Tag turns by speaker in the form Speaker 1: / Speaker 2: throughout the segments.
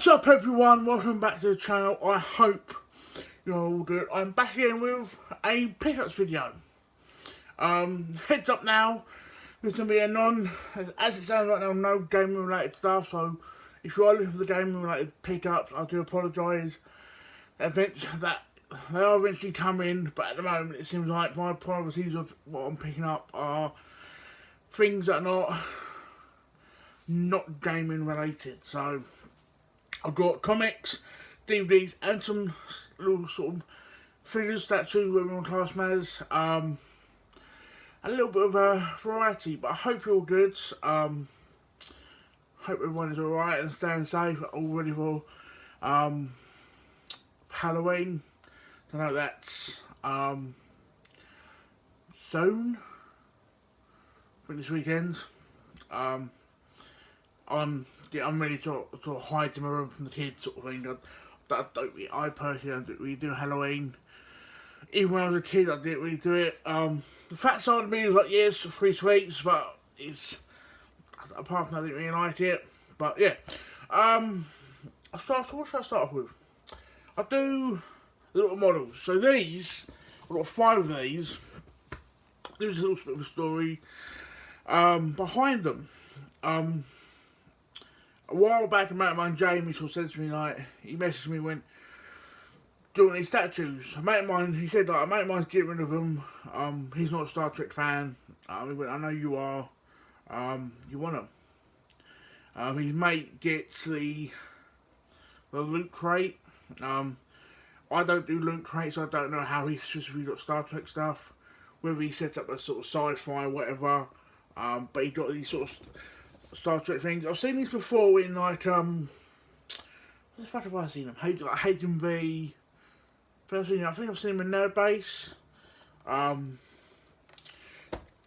Speaker 1: What's up everyone, welcome back to the channel. I hope you're all good. I'm back again with a pickups video. Heads up now, there's going to be a as it sounds right now, no gaming related stuff, so if you are looking for the gaming related pickups, I do apologise. Events that they are eventually coming, but at the moment it seems like my priorities of what I'm picking up are things that are not gaming related. So I've got comics, DVDs, and some little sort of figures, statues, whatever you want to class them as. A little bit of a variety, but I hope you're all good. Hope everyone is alright and staying safe, all ready for Halloween. I know that's soon. I think this weekend. I'm ready to hide in my room from the kids, sort of thing. I personally don't really do Halloween. Even when I was a kid, I didn't really do it. The fat side of me was like, yes, free sweets, but apart from that, I didn't really like it. But yeah, what should I start off with? I do the little models. So these, I've got 5 of these. There's a little bit of a story behind them. A while back, a mate of mine, Jamie, sort of said to me, like, he messaged me, went, do you want these statues? A mate of mine, he said, like, a mate of mine's getting rid of them. He's not a Star Trek fan. He went, I know you are. You want them? His mate gets the loot crate. I don't do loot crates, so I don't know how he specifically got Star Trek stuff. Whether he set up a sort of sci-fi, whatever. But he got these sort of Star Trek things. I've seen these before in like what the fuck have I seen them? Like HMV. I think I've seen them in Nerd Base.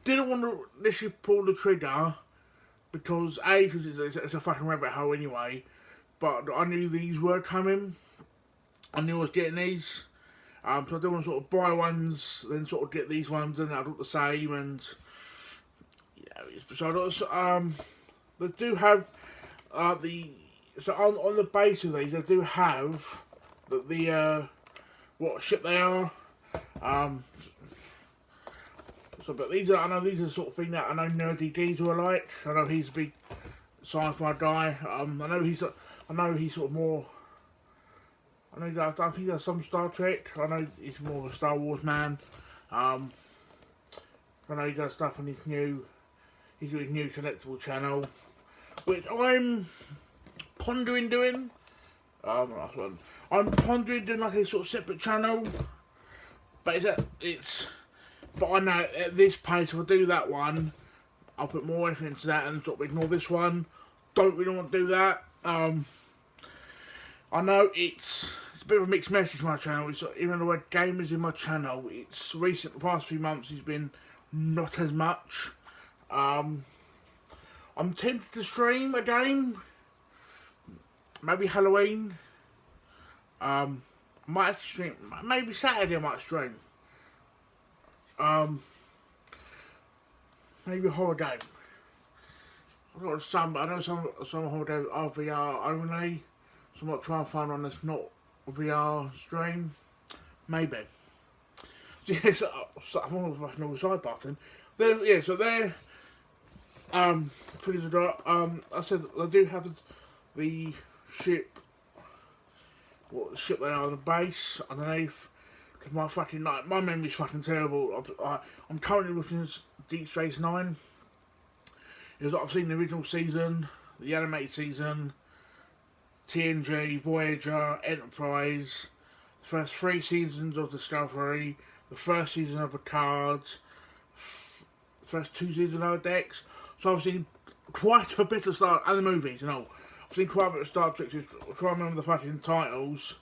Speaker 1: Didn't want to literally pull the trigger because because it's a fucking rabbit hole anyway. But I knew these were coming. I knew I was getting these. So I didn't want to sort of buy ones, then sort of get these ones, and I'd look the same, and so they do have on the base of these, they do have what ship they are. But these are, I know these are the sort of thing that I know Nerdy Diesel are like. I know he's a big sci-fi guy. I know he's sort of more. I think he does some Star Trek. I know he's more of a Star Wars man. I know he does stuff on his new collectible channel, which I'm pondering doing. I'm pondering doing like a sort of separate channel, but but I know at this pace, if I do that one, I'll put more effort into that and sort of ignore this one. Don't really want to do that. I know it's a bit of a mixed message on my channel. Even though the word game is in my channel, the past few months has been not as much. I'm tempted to stream a game, maybe Halloween. Might stream, maybe Saturday I might stream. Maybe a horror game. I've got some, but I know some horror games are VR only, so I might try and find one that's not a VR stream. Maybe. Yeah, so I'm on the fucking side button. So they're footage I said I do have the ship. What ship they are on the base underneath. Cause my memory's fucking terrible. I'm currently looking at Deep Space Nine. I've seen the original season, the animated season, TNG, Voyager, Enterprise, the first 3 seasons of Discovery, the first season of Picard, the first 2 seasons of Lower Decks. So I've seen quite a bit of Star, and the movies and all. I've seen quite a bit of Star Trek, so try and remember the fucking titles.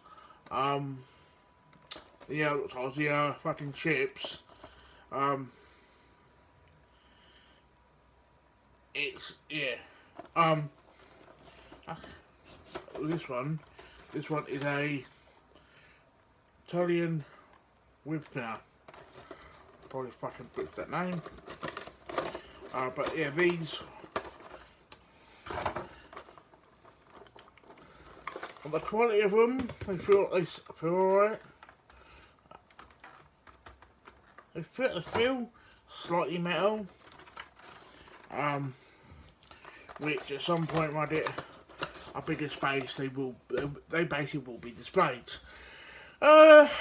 Speaker 1: The fucking ships. This one is a Italian whip spinner. Probably fucking put that name. But yeah, these the quality of them, they feel alright. They feel slightly metal. Which at some point might get a bigger space, they basically will be displayed. Let's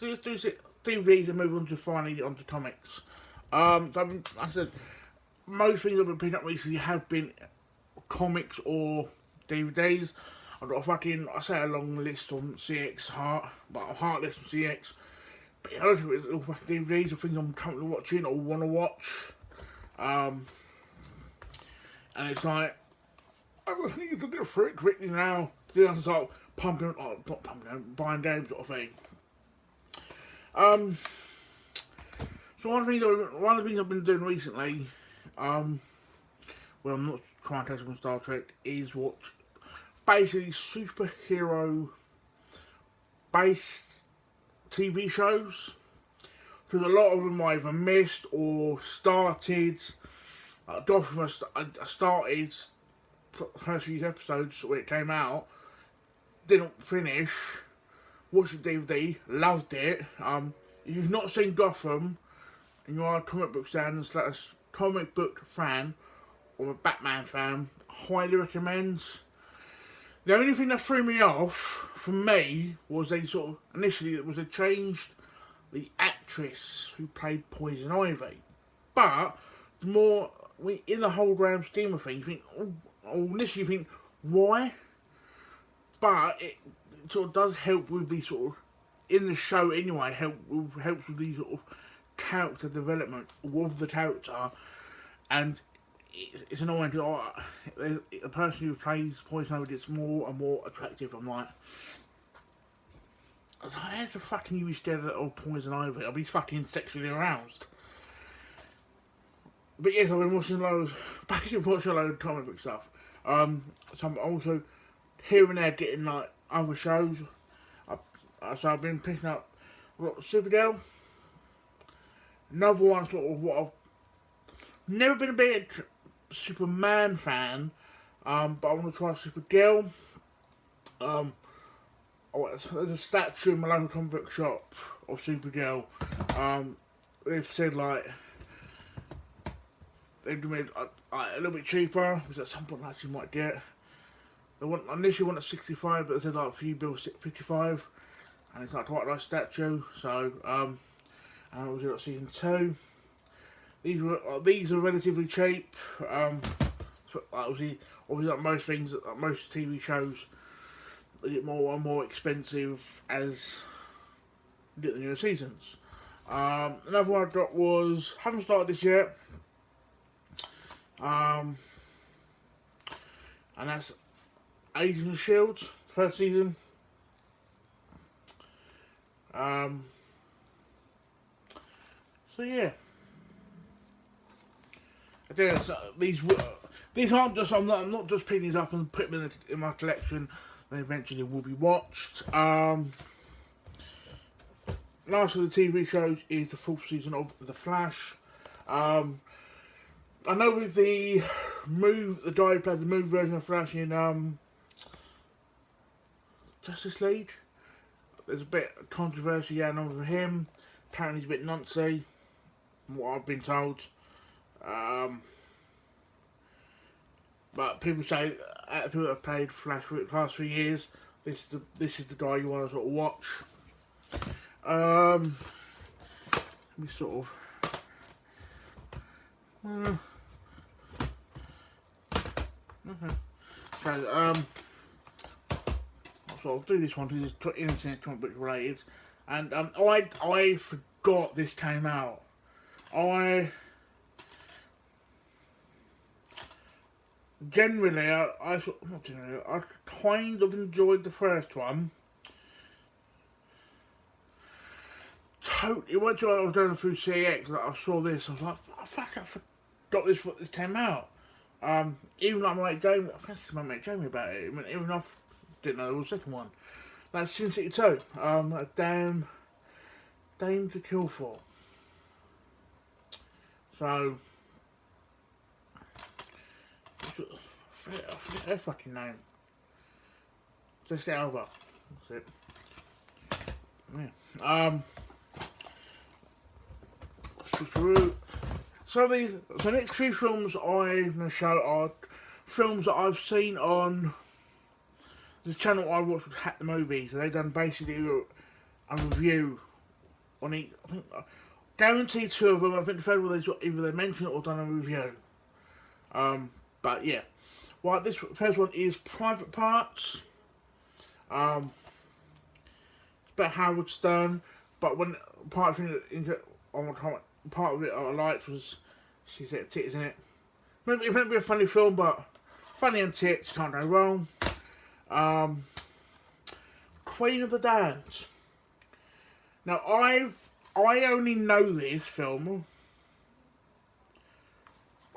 Speaker 1: do DVDs and move on to finally onto comics. So like I said, most things I've been picking up recently have been comics or DVDs. I've got a long list on CX Heart, but a heart list on CX. But yeah, I don't think it's all DVDs or things I'm currently watching or want to watch. And it's like, I think it's a bit freak quickly now. Then I start buying games sort of thing. So one of the things I've been doing recently, when I'm not trying to take some Star Trek, is watch basically superhero based TV shows. Because a lot of them I either missed or started. Doctor I started the first few episodes when it came out, didn't finish, watched the DVD, loved it. If you've not seen Gotham and you are a comic book fan or a Batman fan, highly recommend. The only thing that threw me off for me was they changed the actress who played Poison Ivy. But the more in the whole grand scheme of things, you think, initially you think, why? But it sort of does help with the sort of, in the show anyway, helps with the sort of character development of the character, and it's annoying because the person who plays Poison Ivy gets more and more attractive. I'm like, how the fuck can you be scared of Poison Ivy? I'll be fucking sexually aroused. But yes, I've been watching basically watching a load of comic book stuff. So I'm also here and there getting like other shows. So I've been picking up Supergirl. Another one sort of what I've never been a big Superman fan, but I want to try Supergirl. There's a statue in my local comic book shop of Supergirl. They've said like they've made a little bit cheaper, which at some point I actually might get. They initially want at 65, but they said like a few bills 55, and it's like quite a nice statue. So and I was at season 2. These are relatively cheap. Obviously like most things, like most TV shows, they get more and more expensive as you get the newer seasons. Another one I got was, haven't started this yet. And that's Agents of Shield, first season. So yeah. Again, so these aren't just. I'm not just picking these up and putting them in my collection. They eventually will be watched. Last of the TV shows is the 4th season of The Flash. I know with the guy who played the movie version of Flash in Justice League, there's a bit of controversy going on with him. Apparently he's a bit nuncy, from what I've been told. But people say, people that have played Flash for the past 3 years, this is the guy you want to sort of watch. Let me sort of. So I'll do this one because it's internet comic book related, and I forgot this came out. I kind of enjoyed the first one. It went to I was going through CX, I saw this, I was like, oh, fuck, I forgot this came out. Even like my mate Jamie, I think my mate Jamie about it, even I didn't know there was a second one. That's Sin City 2, a Dame to Kill For. So, I forget her fucking name. Just get over. That's it. Yeah. So the next few films I'm going to show are films that I've seen on the channel I watch with Hack the Movies. So they've done basically a review on each. I think guaranteed 2 of them. I think the third one either they mentioned it or done a review. But yeah, well, this first one is Private Parts. It's about Howard Stern, but when part of it I liked was she said tits in it. It might be a funny film, but funny and tits can't go wrong. Queen of the Dance. Now I only know this film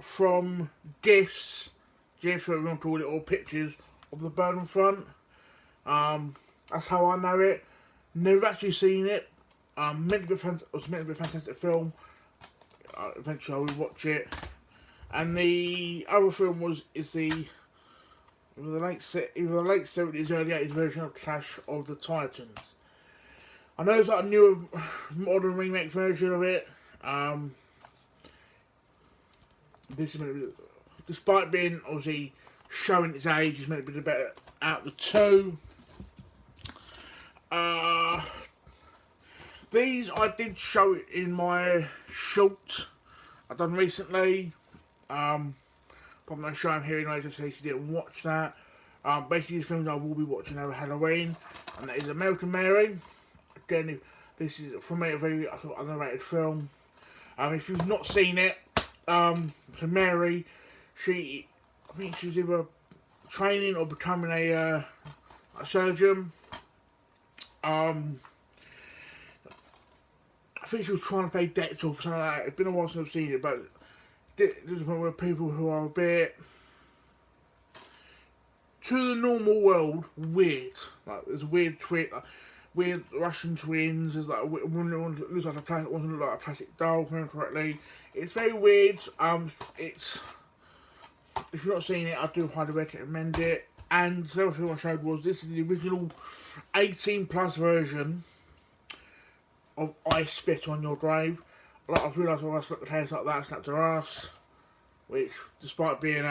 Speaker 1: from GIFs where we want to call it, or pictures of the bird in front. That's how I know it. Never actually seen it. It was meant to be a fantastic film. Eventually I will watch it. And the other film is the late 70s, early 80s version of Clash of the Titans. I know it's like a newer, modern remake version of it. This is meant to be, despite being obviously showing its age, is meant to be the better out of the two. These I did show it in my short I've done recently. But I'm going to show them here anyway, just in case you didn't watch that. Basically, these films I will be watching over Halloween, and that is American Mary. Again, this is for me a very underrated film. If you've not seen it, so Mary, I think she's either training or becoming a surgeon. I think she was trying to pay debts or something like that. It's been a while since I've seen it, but there's a point where people who are a bit, to the normal world, weird. Like there's a weird weird Russian twins. There's like one that looks like a plastic, one looks like a plastic doll, if I remember correctly. It's very weird. It's, if you've not seen it, I do highly recommend it. And the other thing I showed was this is the original 18+ version of I Spit on Your Grave. Like I've realised when I slapped the case like that, I slapped her ass, which, despite being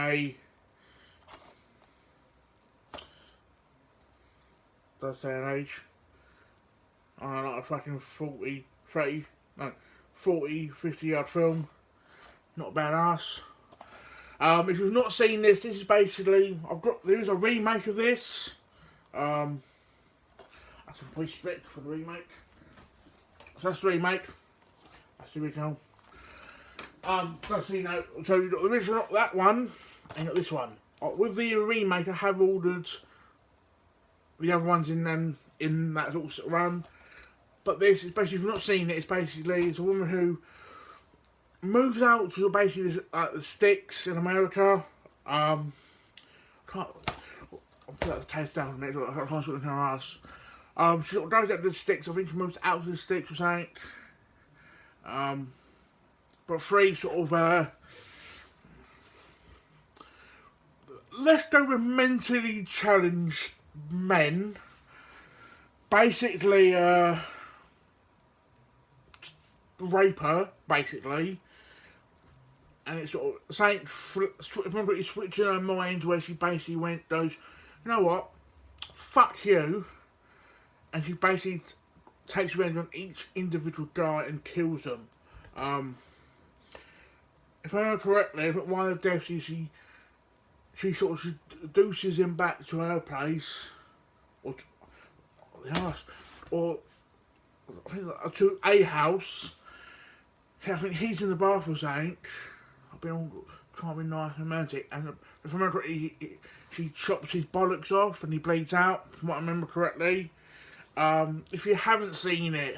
Speaker 1: does say an age, I don't know, like a fucking 40, 50 yard film, not a bad ass. If you've not seen this is basically, there is a remake of this. That's some respect for the remake. So that's the remake. That's the original. So you know, so you've got the original, that one, and you've got this one. With the remake, I have ordered the other ones in that sort of run. But this is basically, if you've not seen it, it's a woman who moves out to basically the sticks in America. I'll put that case down a minute, I can't sort of her ass. She sort of goes out to the sticks. I think she moves out to the sticks or something. But 3 sort of let's go with mentally challenged men. Basically, rape her, basically. And it's sort of saying, switching her mind, where she basically goes, you know what, fuck you. And she basically takes revenge on each individual guy and kills them. If I remember correctly, I think one of the deaths is she sort of seduces him back to her place, or the house, or I think to a house. I think he's in the bathroom saying, I've been all trying to be nice and romantic, and if I remember correctly, she chops his bollocks off and he bleeds out, from what I remember correctly. If you haven't seen it,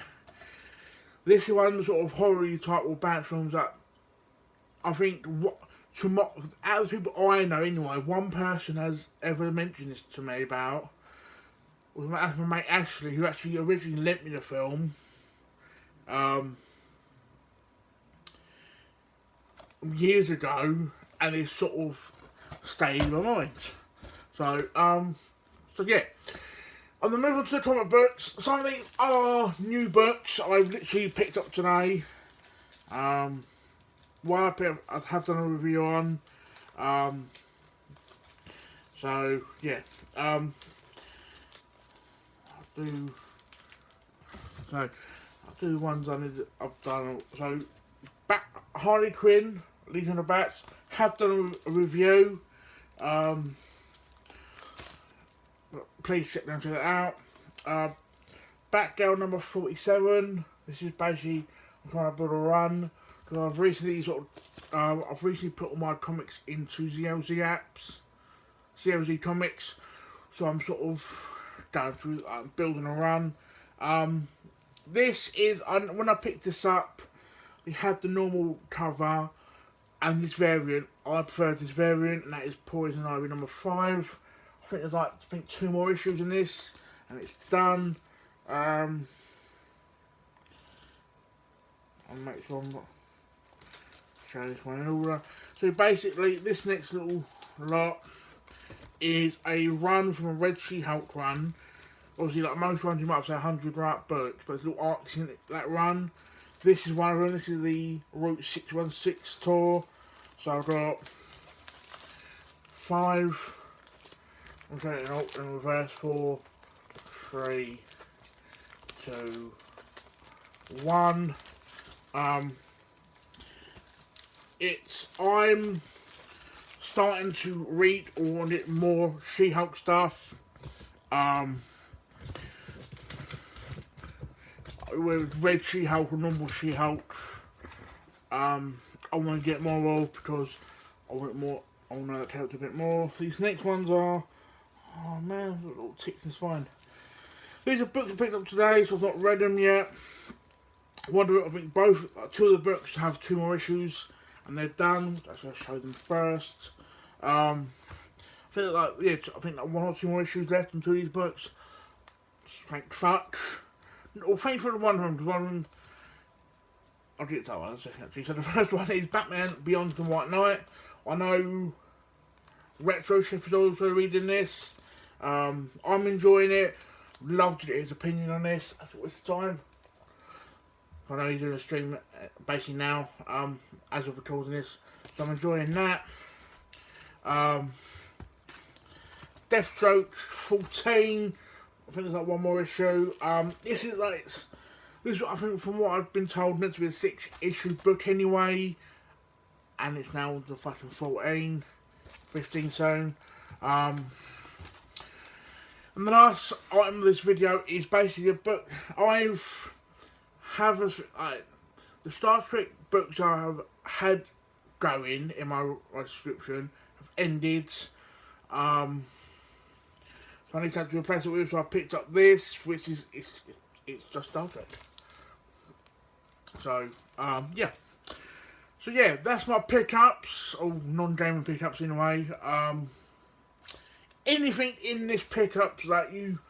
Speaker 1: this is one of the sort of horror type or bad films that I think, out of the people I know anyway, one person has ever mentioned this to me about, was my mate Ashley, who actually originally lent me the film. Years ago, and it sort of stayed in my mind. So yeah. I'm going to move on to the comic books. Some of these are new books I've literally picked up today. One I have done a review on. So yeah, I'll do ones I've done. So Harley Quinn, Legion of Bats, have done a review. Please check that out. Batgirl number 47. This is basically I'm trying to build a run because I've recently put all my comics into ZLZ apps, ZLZ Comics. So I'm sort of going through building a run. This is when I picked this up, they had the normal cover and this variant. I prefer this variant, and that is Poison Ivy number 5. I think there's 2 more issues in this, and it's done. I'll make sure I'm showing this one in order. So basically, this next little lot is a run from a Red She-Hulk run. Obviously, like most runs, you might have say 100 books, but there's little arcs in that run. This is one of them. This is the Route 616 tour. So I've got 5. I'm going to in reverse. 4, 3, 2, 1. I'm starting to read on it more She-Hulk stuff. With Red She-Hulk or normal She-Hulk, I want to get more of because I want more. I want to know that character a bit more. These next ones are, oh man, little ticks and spine. These are books I picked up today, so I've not read them yet. I think two of the books have 2 more issues, and they're done. So I'll show them first. I think I think 1 or 2 more issues left on 2 of these books. Thank fuck. Or thank for the one of them. I'll get to that one in a second actually. So the first one is Batman Beyond the White Knight. I know Retro Chef is also reading this. I'm enjoying it. Love to get his opinion on this at this time. I know he's doing a stream basically now, as we're recording this. So I'm enjoying that. Deathstroke 14. I think there's 1 more issue. This is I think from what I've been told meant to be a 6-issue book anyway, and it's now the fucking 15 soon. And the last item of this video is basically a book the Star Trek books I have had going in my subscription have ended. So I need to replace it with, so I picked up this, which is it's just Star Trek. So yeah. So yeah, that's my pickups, or non-gaming pickups in a way. Anything in this pickups that you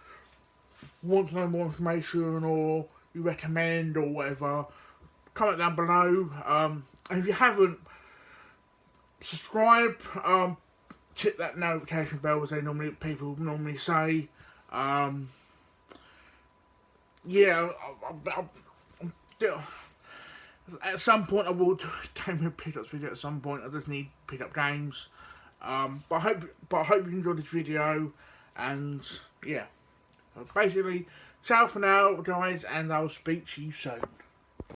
Speaker 1: want to know more information or you recommend or whatever, comment down below. And if you haven't, subscribe. Tip that notification bell, as people normally say. Yeah, at some point I will do a gaming pickups video. At some point, I just need pick up games. But I hope you enjoyed this video, and yeah, basically, ciao for now, guys, and I'll speak to you soon.